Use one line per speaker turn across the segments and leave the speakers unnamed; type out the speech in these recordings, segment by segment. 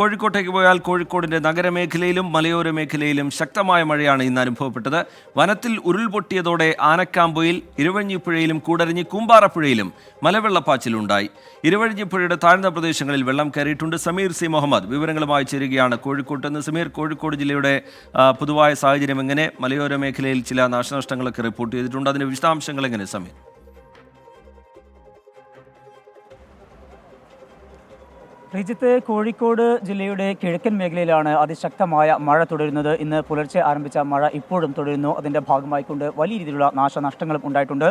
കോഴിക്കോട്ടേക്ക് പോയാൽ കോഴിക്കോടിന്റെ നഗരമേഖലയിലും മലയോര മേഖലയിലും ശക്തമായ മഴയാണ് ഇന്ന് അനുഭവപ്പെട്ടത്. വനത്തിൽ ഉരുൾപൊട്ടിയതോടെ ആനക്കാമ്പൊയിൽ, ഇരുവഴിഞ്ഞിപ്പുഴയിലും കൂടരഞ്ഞി കൂമ്പാറപ്പുഴയിലും മലവെള്ളപ്പാച്ചിലുണ്ടായി. ഇരുവഴിഞ്ഞിപ്പുഴയുടെ താഴ്ന്ന പ്രദേശങ്ങളിൽ വെള്ളം കയറിയിട്ടുണ്ട്. സമീർ സി മുഹമ്മദ് വിവരങ്ങളുമായി ചേരുകയാണ് കോഴിക്കോട്ട് നിന്ന്. സമീർ, കോഴിക്കോട് ജില്ലയുടെ പൊതുവായ സാഹചര്യം എങ്ങനെ? മലയോര മേഖലയിൽ ചില നാശനഷ്ടങ്ങളൊക്കെ റിപ്പോർട്ട് ചെയ്തിട്ടുണ്ട്. അതിന്റെ വിശദാംശങ്ങൾ എങ്ങനെ സമീർ?
ശ്രീജിത്ത്, കോഴിക്കോട് ജില്ലയുടെ കിഴക്കൻ മേഖലയിലാണ് അതിശക്തമായ മഴ തുടരുന്നത്. ഇന്ന് പുലർച്ചെ ആരംഭിച്ച മഴ ഇപ്പോഴും തുടരുന്നു. അതിൻ്റെ ഭാഗമായിക്കൊണ്ട് വലിയ രീതിയിലുള്ള നാശനഷ്ടങ്ങളും ഉണ്ടായിട്ടുണ്ട്.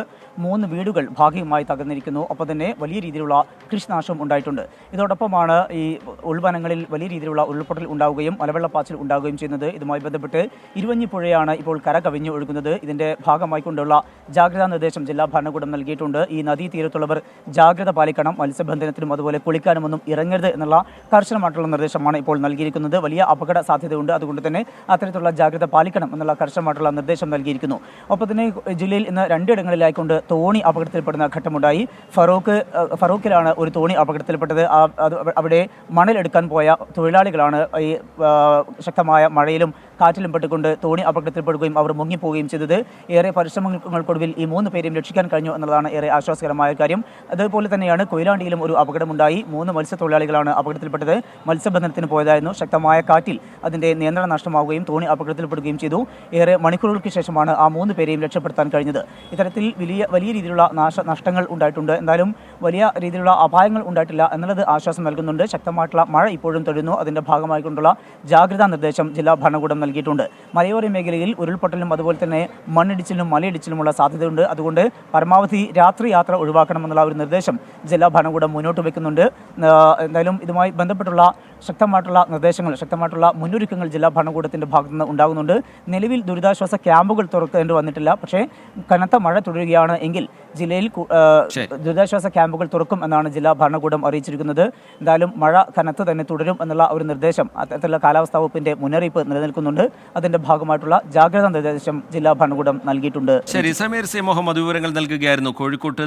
3 വീടുകൾ ഭാഗികമായി തകർന്നിരിക്കുന്നു. ഒപ്പം തന്നെ വലിയ രീതിയിലുള്ള കൃഷിനാശവും ഉണ്ടായിട്ടുണ്ട്. ഇതോടൊപ്പമാണ് ഈ ഉൾവനങ്ങളിൽ വലിയ രീതിയിലുള്ള ഉരുൾപൊട്ടൽ ഉണ്ടാവുകയും മലവെള്ളപ്പാച്ചിൽ ഉണ്ടാവുകയും ചെയ്യുന്നത്. ഇതുമായി ബന്ധപ്പെട്ട് ഇരുവഞ്ഞിപ്പുഴയാണ് ഇപ്പോൾ കര കവിഞ്ഞ് ഒഴുകുന്നത്. ഇതിൻ്റെ ഭാഗമായിക്കൊണ്ടുള്ള ജാഗ്രതാ നിർദ്ദേശം ജില്ലാ ഭരണകൂടം നൽകിയിട്ടുണ്ട്. ഈ നദീതീരത്തുള്ളവർ ജാഗ്രത പാലിക്കണം. മത്സ്യബന്ധനത്തിനും അതുപോലെ കുളിക്കാനുമൊന്നും ഇറങ്ങരുത് എന്നുള്ള കർശനമായിട്ടുള്ള നിർദ്ദേശമാണ് ഇപ്പോൾ നൽകിയിരിക്കുന്നത്. വലിയ അപകട സാധ്യതയുണ്ട്. അതുകൊണ്ട് തന്നെ അത്തരത്തിലുള്ള ജാഗ്രത പാലിക്കണം എന്നുള്ള കർശനമായിട്ടുള്ള നിർദ്ദേശം നൽകിയിരിക്കുന്നു. ഒപ്പം തന്നെ ജില്ലയിൽ ഇന്ന് 2 ഇടങ്ങളിലായിക്കൊണ്ട് തോണി അപകടത്തിൽപ്പെടുന്ന ഘട്ടമുണ്ടായി. ഫറൂഖിലാണ് ഒരു തോണി അപകടത്തിൽപ്പെട്ടത്. അവിടെ മണലെടുക്കാൻ പോയ തൊഴിലാളികളാണ് ഈ ശക്തമായ മഴയിലും കാറ്റിലും പെട്ടുകൊണ്ട് തോണി അപകടത്തിൽപ്പെടുകയും അവർ മുങ്ങിപ്പോവുകയും ചെയ്തത്. ഏറെ പരിശ്രമങ്ങൾക്കൊടുവിൽ ഈ 3 പേരെയും രക്ഷിക്കാൻ കഴിഞ്ഞു എന്നുള്ളതാണ് ഏറെ ആശ്വാസകരമായ കാര്യം. അതുപോലെ തന്നെയാണ് കൊയിലാണ്ടിയിലും ഒരു അപകടമുണ്ടായി. 3 മത്സ്യത്തൊഴിലാളികളാണ് അപകടത്തിൽപ്പെട്ടത്. മത്സ്യബന്ധനത്തിന് പോയതായിരുന്നു. ശക്തമായ കാറ്റിൽ അതിൻ്റെ നിയന്ത്രണം നഷ്ടമാവുകയും തോണി അപകടത്തിൽപ്പെടുകയും ചെയ്തു. ഏറെ മണിക്കൂറുകൾക്ക് ശേഷമാണ് ആ 3 പേരെയും രക്ഷപ്പെടുത്താൻ കഴിഞ്ഞത്. ഇത്തരത്തിൽ വലിയ രീതിയിലുള്ള നാശനഷ്ടങ്ങൾ ഉണ്ടായിട്ടുണ്ട്. എന്തായാലും വലിയ രീതിയിലുള്ള അപായങ്ങൾ ഉണ്ടായിട്ടില്ല എന്നുള്ളത് ആശ്വാസം നൽകുന്നുണ്ട്. ശക്തമായിട്ടുള്ള മഴ ഇപ്പോഴും തുടരുന്നു. അതിൻ്റെ ഭാഗമായിക്കൊണ്ടുള്ള ജാഗ്രതാ നിർദ്ദേശം ജില്ലാ ഭരണകൂടം നൽകിയിട്ടുണ്ട്. മലയോര മേഖലയിൽ ഉരുൾപൊട്ടലും അതുപോലെ തന്നെ മണ്ണിടിച്ചിലും മലയിടിച്ചിലുമുള്ള സാധ്യതയുണ്ട്. അതുകൊണ്ട് പരമാവധി രാത്രി യാത്ര ഒഴിവാക്കണമെന്നുള്ള ഒരു നിർദ്ദേശം ജില്ലാ ഭരണകൂടം മുന്നോട്ട് വയ്ക്കുന്നുണ്ട്. എന്തായാലും ഇതുമായി ബന്ധപ്പെട്ടുള്ള ശക്തമായിട്ടുള്ള നിർദ്ദേശങ്ങൾ, ശക്തമായിട്ടുള്ള മുന്നൊരുക്കങ്ങൾ ജില്ലാ ഭരണകൂടത്തിൻ്റെ ഭാഗത്തു നിന്ന് ഉണ്ടാകുന്നുണ്ട്. നിലവിൽ ദുരിതാശ്വാസ ക്യാമ്പുകൾ തുറക്കേണ്ടി വന്നിട്ടില്ല. പക്ഷേ കനത്ത മഴ തുടരുകയാണ് എങ്കിൽ ജില്ലയിൽ ദുരിതാശ്വാസ ക്യാമ്പുകൾ തുറക്കും എന്നാണ് ജില്ലാ ഭരണകൂടം അറിയിച്ചിരിക്കുന്നത്. എന്തായാലും മഴ കനത്ത് തന്നെ തുടരും എന്നുള്ള ഒരു നിർദ്ദേശം അത്തരത്തിലുള്ള കാലാവസ്ഥാ വകുപ്പിൻ്റെ മുന്നറിയിപ്പ് നിലനിൽക്കുന്നുണ്ട്. അതിൻ്റെ ഭാഗമായിട്ടുള്ള ജാഗ്രതാ നിർദ്ദേശം ജില്ലാ ഭരണകൂടം നൽകിയിട്ടുണ്ട്.
ശരി, സമീർ സി മുഹമ്മദ് വിവരങ്ങൾ നൽകുകയായിരുന്നു കോഴിക്കോട്ട്.